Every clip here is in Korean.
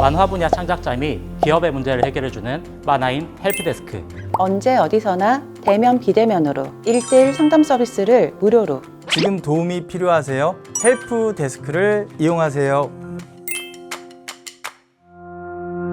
만화 분야 창작자 및 기업의 문제를 해결해주는 만화인 헬프데스크. 언제 어디서나 대면 비대면으로 1:1 상담 서비스를 무료로. 지금 도움이 필요하세요? 헬프 데스크를 이용하세요.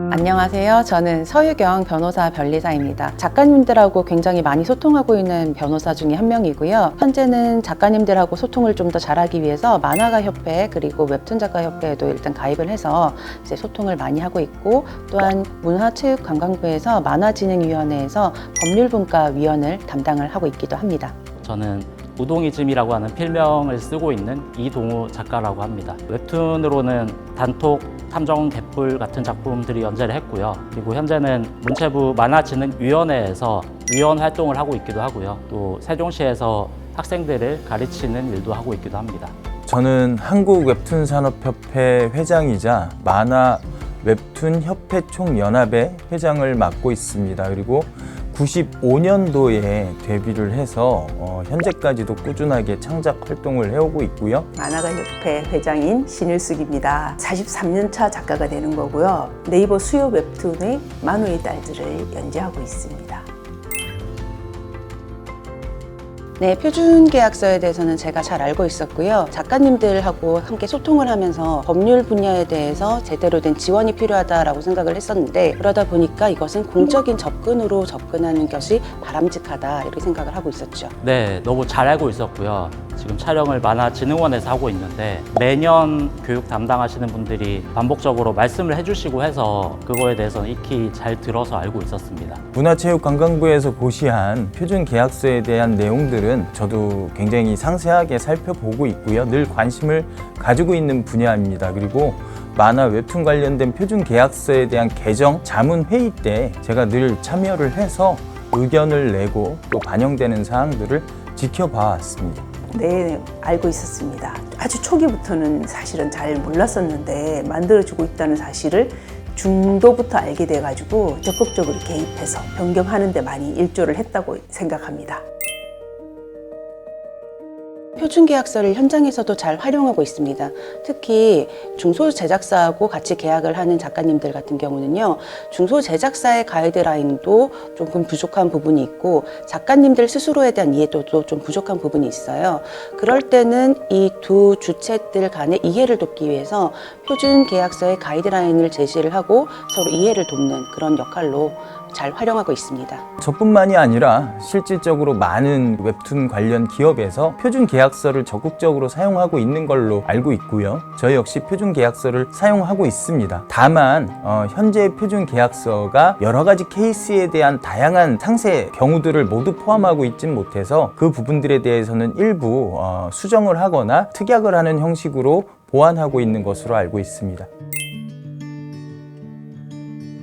안녕하세요. 저는 서유경 변호사 변리사입니다. 작가님들하고 굉장히 많이 소통하고 있는 변호사 중에 한 명이고요. 현재는 작가님들하고 소통을 좀 더 잘하기 위해서 만화가 협회 그리고 웹툰 작가 협회에도 일단 가입을 해서 이제 소통을 많이 하고 있고, 또한 문화체육관광부에서 만화진흥위원회에서 법률분과위원을 담당을 하고 있기도 합니다. 저는 우동이즘이라고 하는 필명을 쓰고 있는 이동우 작가라고 합니다. 웹툰으로는 단톡, 탐정 개뿔 같은 작품들이 연재를 했고요. 그리고 현재는 문체부 만화진흥위원회에서 위원 활동을 하고 있기도 하고요. 또 세종시에서 학생들을 가르치는 일도 하고 있기도 합니다. 저는 한국웹툰산업협회 회장이자 만화 웹툰 협회 총연합의 회장을 맡고 있습니다. 그리고 95년도에 데뷔를 해서 현재까지도 꾸준하게 창작 활동을 해오고 있고요. 만화가 협회 회장인 신일숙입니다. 43년차 작가가 되는 거고요. 네이버 수요 웹툰의 만우의 딸들을 연재하고 있습니다. 네, 표준계약서에 대해서는 제가 잘 알고 있었고요. 작가님들하고 함께 소통을 하면서 법률 분야에 대해서 제대로 된 지원이 필요하다라고 생각을 했었는데, 그러다 보니까 이것은 공적인 접근으로 접근하는 것이 바람직하다 이렇게 생각을 하고 있었죠. 네, 너무 잘 알고 있었고요. 지금 촬영을 만화진흥원에서 하고 있는데 매년 교육 담당하시는 분들이 반복적으로 말씀을 해주시고 해서 그거에 대해서는 익히 잘 들어서 알고 있었습니다. 문화체육관광부에서 고시한 표준계약서에 대한 내용들은 저도 굉장히 상세하게 살펴보고 있고요. 늘 관심을 가지고 있는 분야입니다. 그리고 만화 웹툰 관련된 표준계약서에 대한 개정 자문회의 때 제가 늘 참여를 해서 의견을 내고 또 반영되는 사항들을 지켜봐 왔습니다. 네, 알고 있었습니다. 아주 초기부터는 사실은 잘 몰랐었는데 만들어지고 있다는 사실을 중도부터 알게 돼가지고 적극적으로 개입해서 변경하는 데 많이 일조를 했다고 생각합니다. 표준계약서를 현장에서도 잘 활용하고 있습니다. 특히 중소제작사하고 같이 계약을 하는 작가님들 같은 경우는요, 중소제작사의 가이드라인도 조금 부족한 부분이 있고 작가님들 스스로에 대한 이해도도 좀 부족한 부분이 있어요. 그럴 때는 이 두 주체들 간의 이해를 돕기 위해서 표준계약서의 가이드라인을 제시를 하고 서로 이해를 돕는 그런 역할로 잘 활용하고 있습니다. 저뿐만이 아니라 실질적으로 많은 웹툰 관련 기업에서 표준계약서를 적극적으로 사용하고 있는 걸로 알고 있고요. 저희 역시 표준계약서를 사용하고 있습니다. 다만 현재 표준계약서가 여러 가지 케이스에 대한 다양한 상세 경우들을 모두 포함하고 있진 못해서 그 부분들에 대해서는 일부 수정을 하거나 특약을 하는 형식으로 보완하고 있는 것으로 알고 있습니다.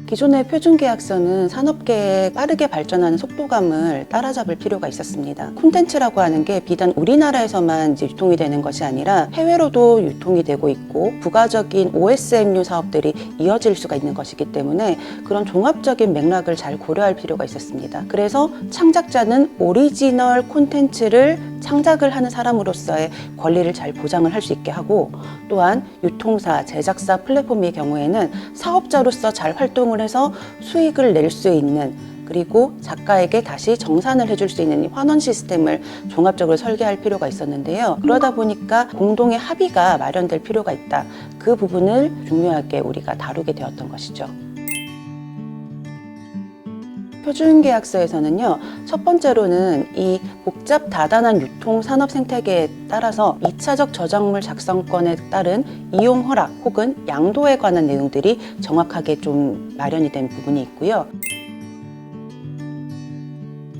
기존의 표준계약서는 산업계에 빠르게 발전하는 속도감을 따라잡을 필요가 있었습니다. 콘텐츠라고 하는 게 비단 우리나라에서만 이제 유통이 되는 것이 아니라 해외로도 유통이 되고 있고 부가적인 OSM류 사업들이 이어질 수가 있는 것이기 때문에 그런 종합적인 맥락을 잘 고려할 필요가 있었습니다. 그래서 창작자는 오리지널 콘텐츠를 창작을 하는 사람으로서의 권리를 잘 보장을 할 수 있게 하고, 또한 유통사, 제작사, 플랫폼의 경우에는 사업자로서 잘 활동을 해서 수익을 낼 수 있는, 그리고 작가에게 다시 정산을 해줄 수 있는 환원 시스템을 종합적으로 설계할 필요가 있었는데요. 그러다 보니까 공동의 합의가 마련될 필요가 있다. 그 부분을 중요하게 우리가 다루게 되었던 것이죠. 표준계약서에서는요, 첫 번째로는 이 복잡 다단한 유통 산업 생태계에 따라서 2차적 저작물 작성권에 따른 이용 허락 혹은 양도에 관한 내용들이 정확하게 좀 마련이 된 부분이 있고요.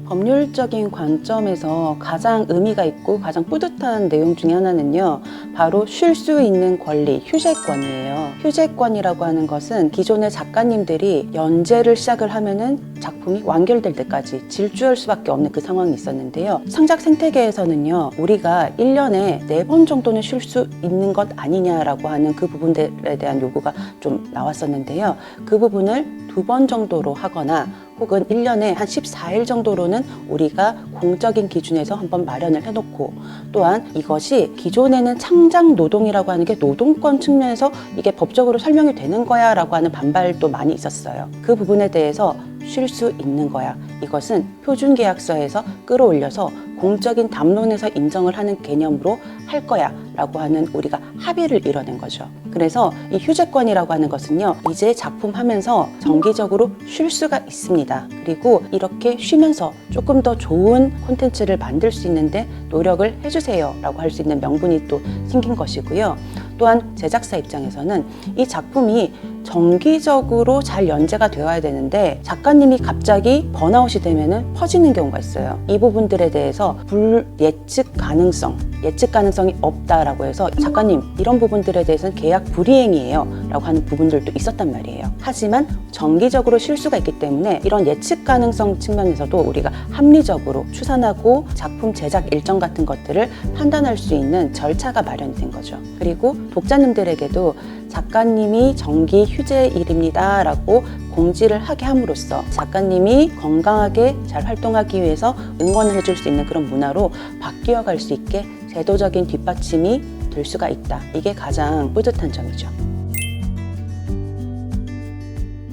법률적인 관점에서 가장 의미가 있고 가장 뿌듯한 내용 중에 하나는요, 바로 쉴 수 있는 권리, 휴재권이에요. 휴재권이라고 하는 것은 기존의 작가님들이 연재를 시작을 하면은 작품이 완결될 때까지 질주할 수밖에 없는 그 상황이 있었는데요. 창작 생태계에서는요, 우리가 1년에 4번 정도는 쉴 수 있는 것 아니냐라고 하는 그 부분들에 대한 요구가 좀 나왔었는데요. 그 부분을 2번 정도로 하거나 혹은 1년에 한 14일 정도로는 우리가 공적인 기준에서 한번 마련을 해놓고, 또한 이것이 기존에는 창작 노동이라고 하는 게 노동권 측면에서 이게 법적으로 설명이 되는 거야 라고 하는 반발도 많이 있었어요. 그 부분에 대해서 쉴 수 있는 거야. 이것은 표준계약서에서 끌어올려서 공적인 담론에서 인정을 하는 개념으로 할 거야 라고 하는 우리가 합의를 이뤄낸 거죠. 그래서 이 휴재권이라고 하는 것은요, 이제 작품하면서 정기적으로 쉴 수가 있습니다. 그리고 이렇게 쉬면서 조금 더 좋은 콘텐츠를 만들 수 있는데 노력을 해주세요 라고 할 수 있는 명분이 또 생긴 것이고요. 또한 제작사 입장에서는 이 작품이 정기적으로 잘 연재가 되어야 되는데 작가님이 갑자기 번아웃이 되면은 퍼지는 경우가 있어요. 이 부분들에 대해서 불예측 가능성이 없다라고 해서 작가님 이런 부분들에 대해서는 계약 불이행이에요 라고 하는 부분들도 있었단 말이에요. 하지만 정기적으로 쉴 수가 있기 때문에 이런 예측 가능성 측면에서도 우리가 합리적으로 추산하고 작품 제작 일정 같은 것들을 판단할 수 있는 절차가 마련이 된 거죠. 그리고 독자님들에게도 작가님이 정기 휴재일입니다 라고 공지를 하게 함으로써 작가님이 건강하게 잘 활동하기 위해서 응원을 해줄 수 있는 그런 문화로 바뀌어 갈 수 있게 제도적인 뒷받침이 될 수가 있다. 이게 가장 뿌듯한 점이죠.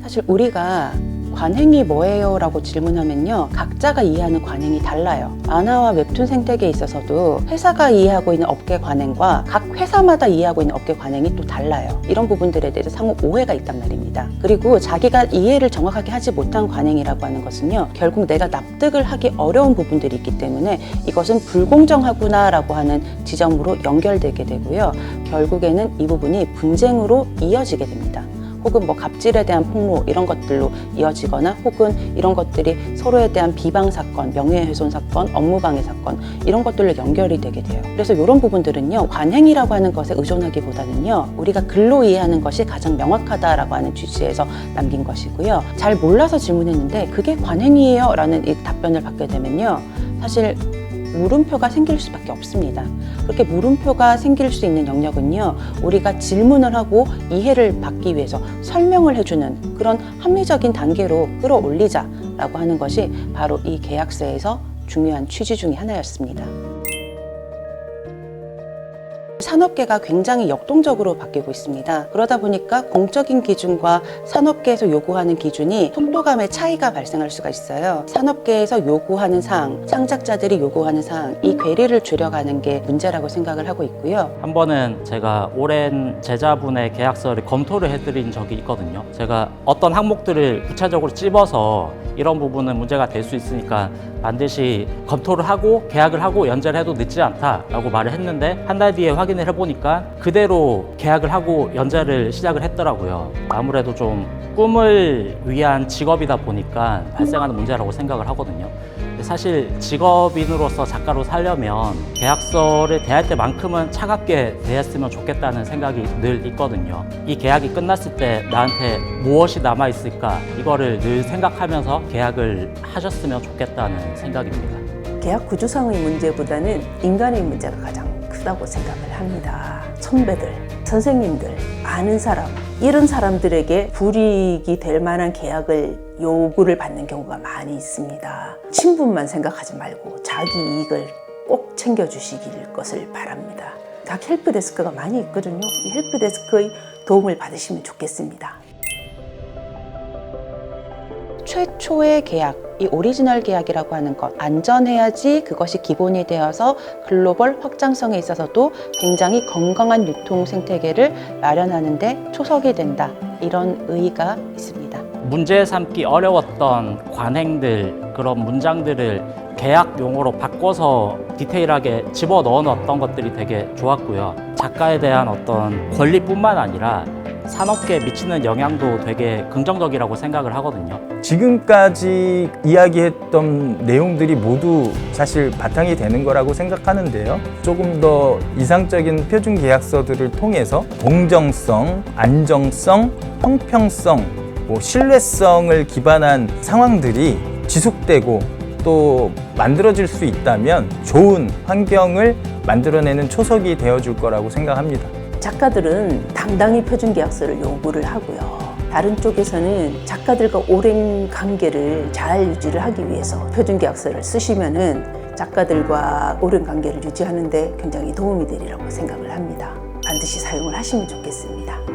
사실 우리가 관행이 뭐예요? 라고 질문하면요, 각자가 이해하는 관행이 달라요. 만화와 웹툰 생태계에 있어서도 회사가 이해하고 있는 업계 관행과 각 회사마다 이해하고 있는 업계 관행이 또 달라요. 이런 부분들에 대해서 상호 오해가 있단 말입니다. 그리고 자기가 이해를 정확하게 하지 못한 관행이라고 하는 것은요, 결국 내가 납득을 하기 어려운 부분들이 있기 때문에 이것은 불공정하구나 라고 하는 지점으로 연결되게 되고요. 결국에는 이 부분이 분쟁으로 이어지게 됩니다. 혹은 뭐 갑질에 대한 폭로 이런 것들로 이어지거나, 혹은 이런 것들이 서로에 대한 비방 사건, 명예훼손 사건, 업무방해 사건 이런 것들로 연결이 되게 돼요. 그래서 이런 부분들은요, 관행이라고 하는 것에 의존하기보다는요, 우리가 글로 이해하는 것이 가장 명확하다라고 하는 취지에서 남긴 것이고요. 잘 몰라서 질문했는데 그게 관행이에요 라는 이 답변을 받게 되면요, 사실 물음표가 생길 수밖에 없습니다. 그렇게 물음표가 생길 수 있는 영역은요, 우리가 질문을 하고 이해를 받기 위해서 설명을 해주는 그런 합리적인 단계로 끌어올리자라고 하는 것이 바로 이 계약서에서 중요한 취지 중에 하나였습니다. 산업계가 굉장히 역동적으로 바뀌고 있습니다. 그러다 보니까 공적인 기준과 산업계에서 요구하는 기준이 속도감의 차이가 발생할 수가 있어요. 산업계에서 요구하는 사항, 창작자들이 요구하는 사항, 이 괴리를 줄여가는 게 문제라고 생각을 하고 있고요. 한 번은 제가 오랜 제자분의 계약서를 검토를 해드린 적이 있거든요. 제가 어떤 항목들을 구체적으로 찝어서 이런 부분은 문제가 될 수 있으니까 반드시 검토를 하고 계약을 하고 연재를 해도 늦지 않다라고 말을 했는데, 한 달 뒤에 확인을 해보니까 그대로 계약을 하고 연재를 시작을 했더라고요. 아무래도 좀 꿈을 위한 직업이다 보니까 발생하는 문제라고 생각을 하거든요. 사실 직업인으로서 작가로 살려면 계약서를 대할 때만큼은 차갑게 대했으면 좋겠다는 생각이 늘 있거든요. 이 계약이 끝났을 때 나한테 무엇이 남아있을까, 이거를 늘 생각하면서 계약을 하셨으면 좋겠다는 생각입니다. 계약 구조상의 문제보다는 인간의 문제가 가장 크다고 생각을 합니다. 선배들, 선생님들, 아는 사람, 이런 사람들에게 불이익이 될 만한 계약을 요구를 받는 경우가 많이 있습니다. 친분만 생각하지 말고 자기 이익을 꼭 챙겨주시길 것을 바랍니다. 각 헬프데스크가 많이 있거든요. 이 헬프데스크의 도움을 받으시면 좋겠습니다. 최초의 계약, 이 오리지널 계약이라고 하는 것, 안전해야지 그것이 기본이 되어서 글로벌 확장성에 있어서도 굉장히 건강한 유통 생태계를 마련하는 데 초석이 된다, 이런 의의가 있습니다. 문제 삼기 어려웠던 관행들, 그런 문장들을 계약 용어로 바꿔서 디테일하게 집어넣어 놨던 것들이 되게 좋았고요. 작가에 대한 어떤 권리뿐만 아니라 산업계에 미치는 영향도 되게 긍정적이라고 생각을 하거든요. 지금까지 이야기했던 내용들이 모두 사실 바탕이 되는 거라고 생각하는데요. 조금 더 이상적인 표준 계약서들을 통해서 공정성, 안정성, 형평성, 신뢰성을 기반한 상황들이 지속되고 또 만들어질 수 있다면 좋은 환경을 만들어내는 초석이 되어줄 거라고 생각합니다. 작가들은 당당히 표준계약서를 요구를 하고요. 다른 쪽에서는 작가들과 오랜 관계를 잘 유지를 하기 위해서 표준계약서를 쓰시면은 작가들과 오랜 관계를 유지하는 데 굉장히 도움이 되리라고 생각을 합니다. 반드시 사용을 하시면 좋겠습니다.